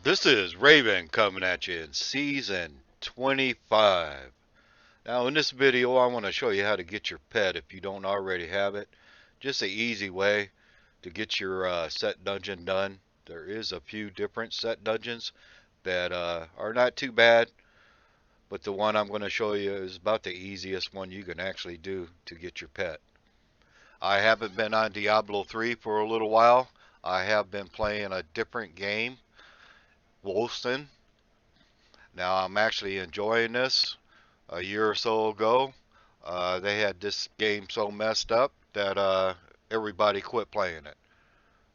This is Raven coming at you in season 25. Now in this video I want to show you how to get your pet if you don't already have it. Just an easy way to get your set dungeon done. There is a few different set dungeons that are not too bad, but the one I'm going to show you is about the easiest one you can actually do to get your pet. I haven't been on Diablo 3 for a little while. I have been playing a different game, Wolfson. Now I'm actually enjoying this. A year or so ago, they had this game so messed up that everybody quit playing it.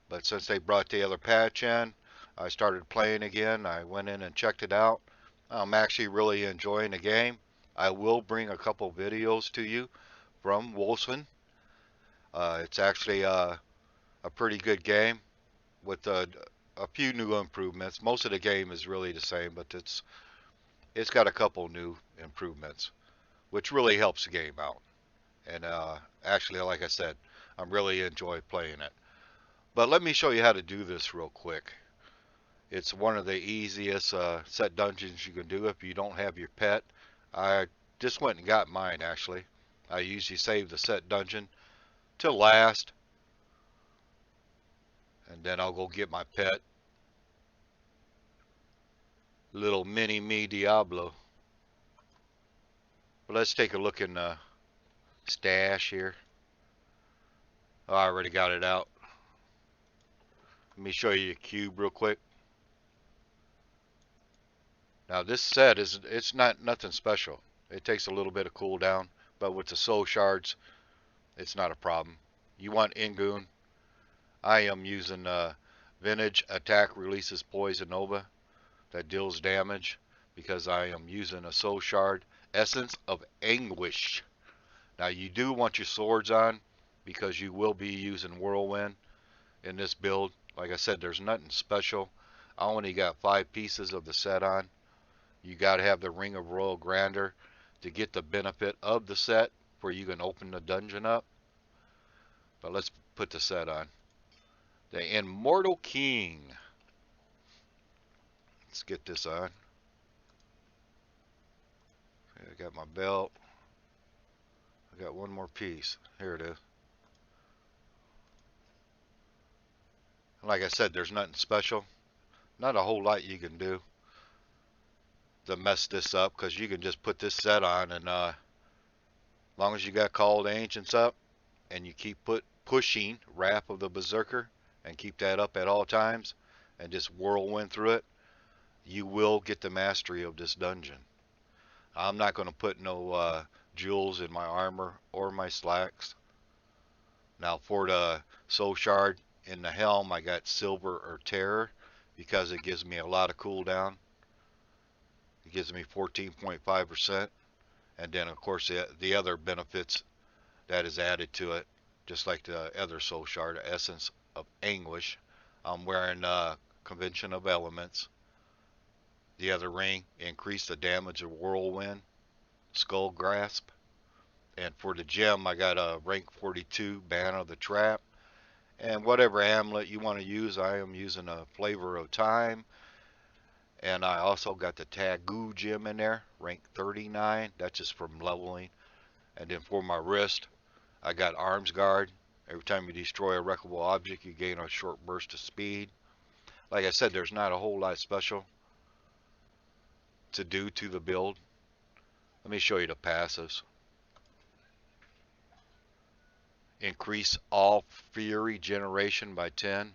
But since they brought the other patch in, I started playing again. I went in and checked it out. I'm actually really enjoying the game. I will bring a couple videos to you from Wolfson. It's actually a pretty good game with a few new improvements. Most of the game is really the same, but it's got a couple new improvements, which really helps the game out. And actually, like I said, I'm really enjoying playing it. But let me show you how to do this real quick. It's one of the easiest set dungeons you can do if you don't have your pet. I just went and got mine actually. I usually save the set dungeon till last, and then I'll go get my pet, little mini me Diablo. But let's take a look in the stash here. Oh, I already got it out. Let me show you a cube real quick. Now this set it's not nothing special. It takes a little bit of cooldown, but with the soul shards, it's not a problem. You want Ingoon. I am using Vintage Attack releases Poison Nova that deals damage because I am using a soul shard. Essence of Anguish. Now you do want your swords on because you will be using Whirlwind in this build. Like I said, there's nothing special. I only got 5 pieces of the set on. You got to have the Ring of Royal Grandeur to get the benefit of the set where you can open the dungeon up. But let's put the set on. The Immortal King. Let's get this on. I got my belt. I got one more piece. Here it is. Like I said, there's nothing special. Not a whole lot you can do to mess this up because you can just put this set on and as long as you got Call of the Ancients up and you keep pushing Wrath of the Berserker and keep that up at all times and just whirlwind through it, you will get the mastery of this dungeon. I'm not going to put no jewels in my armor or my slacks. Now for the soul shard in the helm, I got silver or terror because it gives me a lot of cooldown. It gives me 14.5%, and then of course the other benefits that is added to it, just like the other soul shard, Essence of Anguish. I'm wearing Convention of Elements. The other ring, increase the damage of Whirlwind, Skull Grasp. And for the gem, I got a rank 42 Ban of the Trap. And whatever amulet you want to use, I am using a Flavor of Time. And I also got the Tagoo gem in there, rank 39. That's just from leveling. And then for my wrist, I got Arms Guard. Every time you destroy a wreckable object, you gain a short burst of speed. Like I said, there's not a whole lot special to do to the build. Let me show you the passives. Increase all fury generation by 10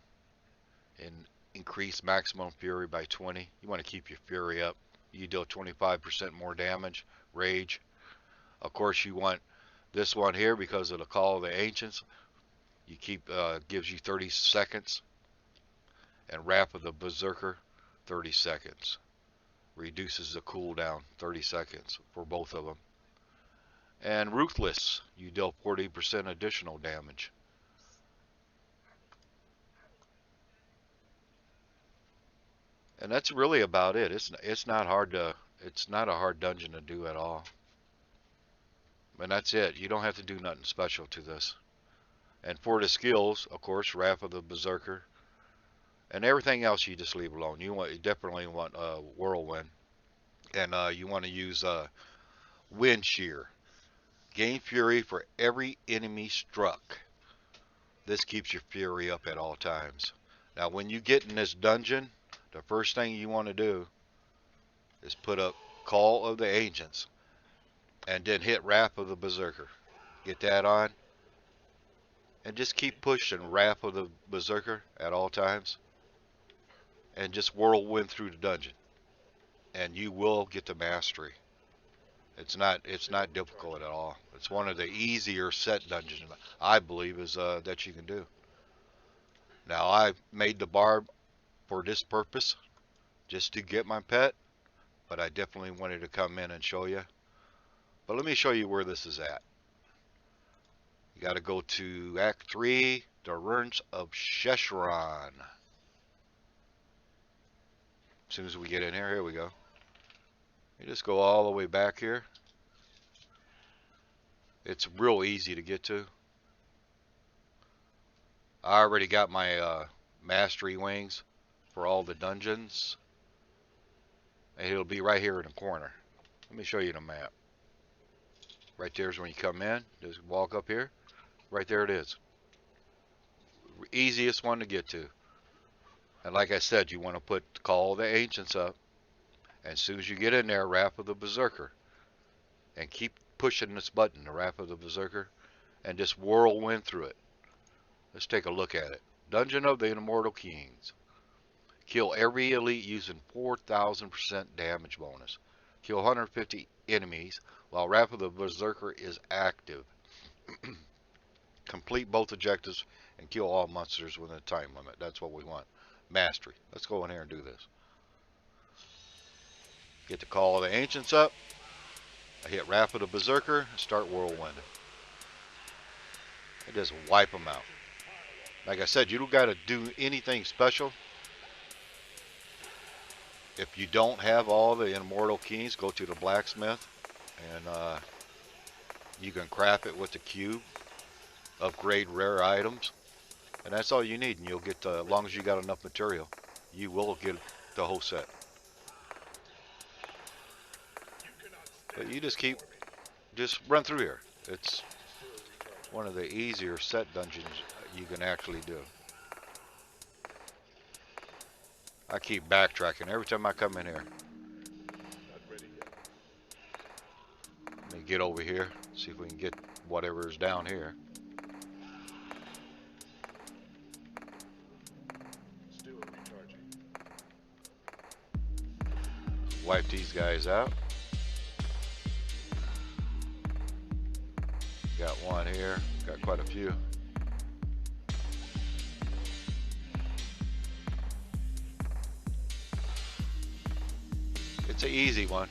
and increase maximum fury by 20. You want to keep your fury up. You deal 25% more damage. Rage. Of course, you want this one here because of the Call of the Ancients. You keep gives you 30 seconds, and Wrath of the Berserker 30 seconds. Reduces the cooldown 30 seconds for both of them. And Ruthless, you deal 40% additional damage. And that's really about it. It's not hard to it's not a hard dungeon to do at all. And that's it. You don't have to do nothing special to this. And for the skills, of course, Wrath of the Berserker and everything else you just leave alone. You definitely want whirlwind, and you want to use wind shear. Gain fury for every enemy struck. This keeps your fury up at all times. Now, when you get in this dungeon, the first thing you want to do is put up Call of the Ancients, and then hit Wrath of the Berserker. Get that on, and just keep pushing Wrath of the Berserker at all times, and just whirlwind through the dungeon, and you will get the mastery. It's not difficult at all. It's one of the easier set dungeons I believe is that you can do. Now I made the Barb for this purpose, just to get my pet, but I definitely wanted to come in and show you. But let me show you where this is at. You got to go to Act 3, the Ruins of Sheshran. As soon as we get in here we go. You just go all the way back here. It's real easy to get to. I already got my mastery wings for all the dungeons. And it'll be right here in the corner. Let me show you the map. Right there's when you come in. Just walk up here. Right there it is. Easiest one to get to. And like I said, you want to put Call the Ancients up. And as soon as you get in there, Wrath of the Berserker. And keep pushing this button, the Wrath of the Berserker. And just whirlwind through it. Let's take a look at it. Dungeon of the Immortal Kings. Kill every elite using 4,000% damage bonus. Kill 150 enemies while Wrath of the Berserker is active. Complete both objectives and kill all monsters within a time limit. That's what we want. Mastery. Let's go in here and do this. Get the Call of the Ancients up. I hit Wrath of the Berserker and start whirlwinding. And just wipe them out. Like I said, you don't got to do anything special. If you don't have all the Immortal Keys, go to the blacksmith and you can craft it with the cube. Upgrade rare items, and that's all you need, and you'll get, as long as you got enough material, you will get the whole set. But you just run through here. It's one of the easier set dungeons you can actually do. I keep backtracking every time I come in here. Let me get over here, see if we can get whatever is down here. Wipe these guys out. Got one here, got quite a few. It's an easy one.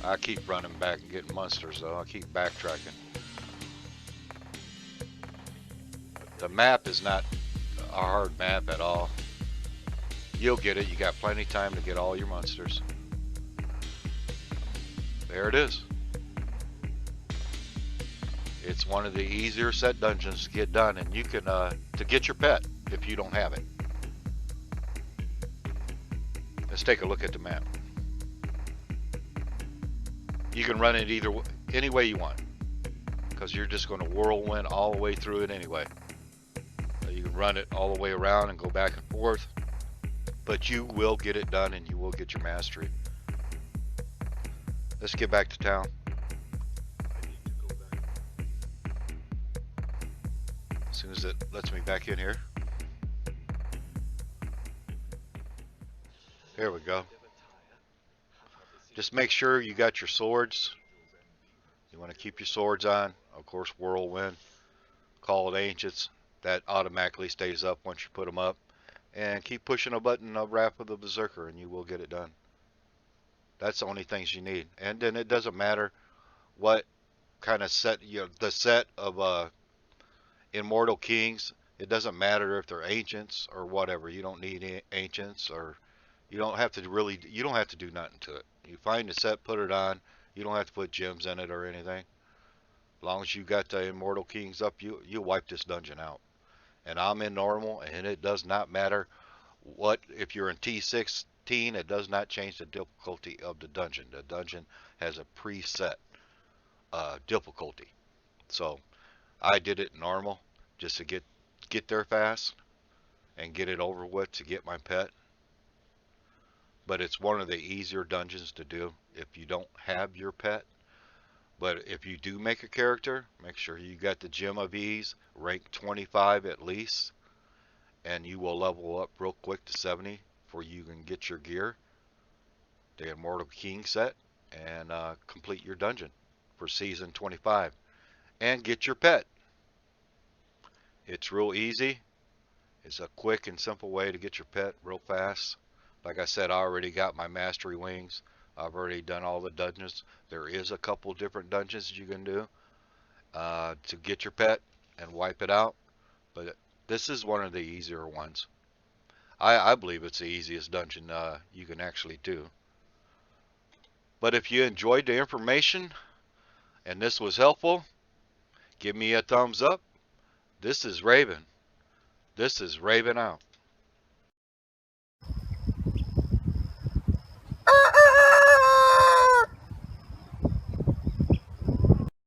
I keep running back and getting monsters though. I keep backtracking. The map is not a hard map at all. You'll get it. You got plenty of time to get all your monsters. There it is. It's one of the easier set dungeons to get done, and you can to get your pet if you don't have it. Let's take a look at the map. You can run it any way you want, because you're just going to whirlwind all the way through it anyway. You can run it all the way around and go back and forth, but you will get it done and you will get your mastery. Let's get back to town. As soon as it lets me back in here. There we go. Just make sure you got your swords. You want to keep your swords on. Of course, whirlwind, Call of Ancients. That automatically stays up once you put them up. And keep pushing a button of Wrath of the Berserker and you will get it done. That's the only things you need. And then it doesn't matter what kind of set, the set of Immortal Kings. It doesn't matter if they're ancients or whatever. You don't need ancients, or you don't have to do nothing to it. You find the set, put it on. You don't have to put gems in it or anything. long as you got the Immortal Kings up, you wipe this dungeon out. And I'm in normal, and it does not matter what if you're in T16. It does not change the difficulty of the dungeon. The dungeon has a preset difficulty. So I did it normal just to get there fast and get it over with to get my pet. But it's one of the easier dungeons to do if you don't have your pet. But if you do make a character, make sure you got the Gem of Ease, rank 25 at least, and you will level up real quick to 70 before you can get your gear, the Immortal King set, and complete your dungeon for season 25 and get your pet. It's real easy. It's a quick and simple way to get your pet real fast. Like I said, I already got my mastery wings. I've already done all the dungeons. There is a couple different dungeons you can do to get your pet and wipe it out, but this is one of the easier ones. I believe it's the easiest dungeon you can actually do. But if you enjoyed the information and this was helpful, give me a thumbs up. This is Raven. This is Raven out.